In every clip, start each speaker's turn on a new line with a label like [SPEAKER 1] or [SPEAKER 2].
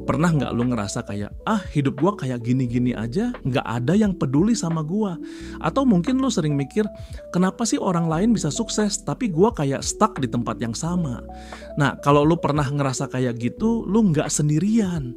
[SPEAKER 1] Pernah nggak lu ngerasa kayak, hidup gua kayak gini-gini aja, nggak ada yang peduli sama gua? Atau mungkin lu sering mikir, kenapa sih orang lain bisa sukses, tapi gua kayak stuck di tempat yang sama? Nah, kalau lu pernah ngerasa kayak gitu, lu nggak sendirian.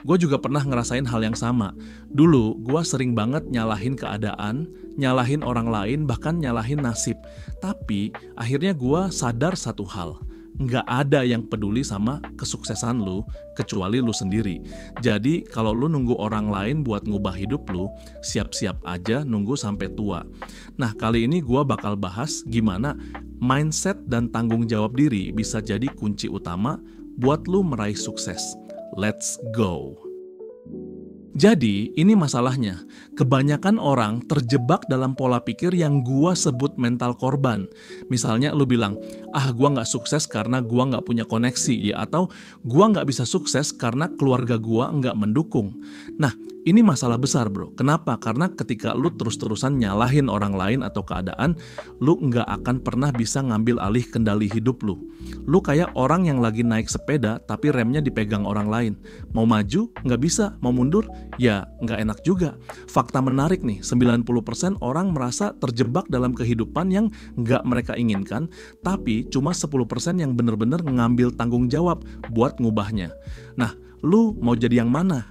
[SPEAKER 1] Gue juga pernah ngerasain hal yang sama. Dulu, gue sering banget nyalahin keadaan, nyalahin orang lain, bahkan nyalahin nasib. Tapi, akhirnya gue sadar satu hal. Nggak ada yang peduli sama kesuksesan lu, kecuali lu sendiri. Jadi, kalau lu nunggu orang lain buat ngubah hidup lu, siap-siap aja nunggu sampai tua. Nah, kali ini gue bakal bahas gimana mindset dan tanggung jawab diri bisa jadi kunci utama buat lu meraih sukses. Let's go! Jadi, ini masalahnya. Kebanyakan orang terjebak dalam pola pikir yang gua sebut mental korban. Misalnya lu bilang, gua nggak sukses karena gua nggak punya koneksi, ya, atau gua nggak bisa sukses karena keluarga gua nggak mendukung. Nah, ini masalah besar, bro. Kenapa? Karena ketika lu terus-terusan nyalahin orang lain atau keadaan, lu nggak akan pernah bisa ngambil alih kendali hidup lu. Lu kayak orang yang lagi naik sepeda, tapi remnya dipegang orang lain. Mau maju, nggak bisa. Mau mundur, ya nggak enak juga. Fakta menarik nih, 90% orang merasa terjebak dalam kehidupan yang nggak mereka inginkan, tapi cuma 10% yang benar-benar ngambil tanggung jawab buat ngubahnya. Nah, lu mau jadi yang mana?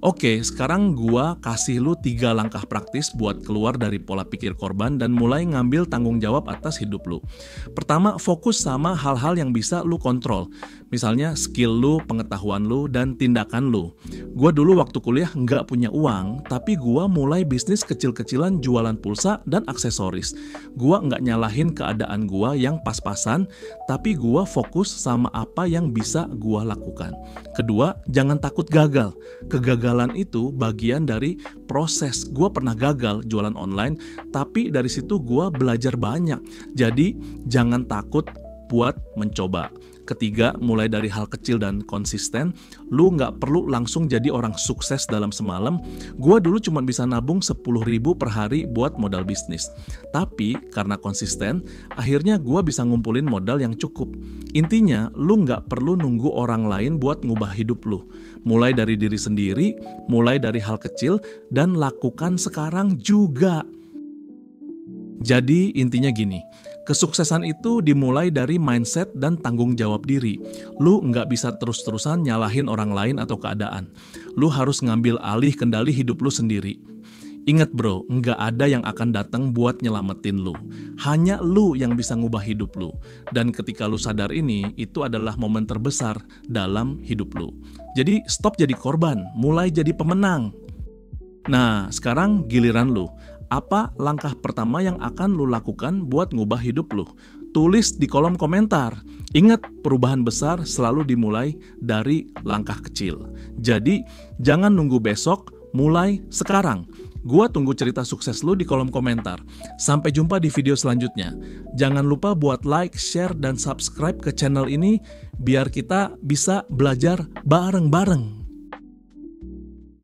[SPEAKER 1] Oke, sekarang gua kasih lu 3 langkah praktis buat keluar dari pola pikir korban dan mulai ngambil tanggung jawab atas hidup lu. Pertama, fokus sama hal-hal yang bisa lu kontrol. Misalnya skill lu, pengetahuan lu, dan tindakan lu. Gua dulu waktu kuliah nggak punya uang, tapi gua mulai bisnis kecil-kecilan jualan pulsa dan aksesoris. Gua nggak nyalahin keadaan gua yang pas-pasan, tapi gua fokus sama apa yang bisa gua lakukan. Kedua, jangan takut gagal. Kegagalan itu bagian dari proses. Gue pernah gagal jualan online, tapi dari situ gue belajar banyak. Jadi jangan takut buat mencoba. Ketiga, mulai dari hal kecil dan konsisten. Lu nggak perlu langsung jadi orang sukses dalam semalam. Gue dulu cuma bisa nabung 10.000 per hari buat modal bisnis. Tapi karena konsisten, akhirnya gue bisa ngumpulin modal yang cukup. Intinya, lu nggak perlu nunggu orang lain buat ngubah hidup lu. Mulai dari diri sendiri, mulai dari hal kecil, dan lakukan sekarang juga. Jadi intinya gini, kesuksesan itu dimulai dari mindset dan tanggung jawab diri. Lu nggak bisa terus-terusan nyalahin orang lain atau keadaan. Lu harus ngambil alih kendali hidup lu sendiri. Ingat bro, nggak ada yang akan datang buat nyelamatin lu. Hanya lu yang bisa ngubah hidup lu. Dan ketika lu sadar ini, itu adalah momen terbesar dalam hidup lu. Jadi stop jadi korban, mulai jadi pemenang. Nah, sekarang giliran lu. Apa langkah pertama yang akan lu lakukan buat ngubah hidup lu? Tulis di kolom komentar. Ingat, perubahan besar selalu dimulai dari langkah kecil. Jadi, jangan nunggu besok, mulai sekarang. Gua tunggu cerita sukses lu di kolom komentar. Sampai jumpa di video selanjutnya. Jangan lupa buat like, share, dan subscribe ke channel ini biar kita bisa belajar bareng-bareng.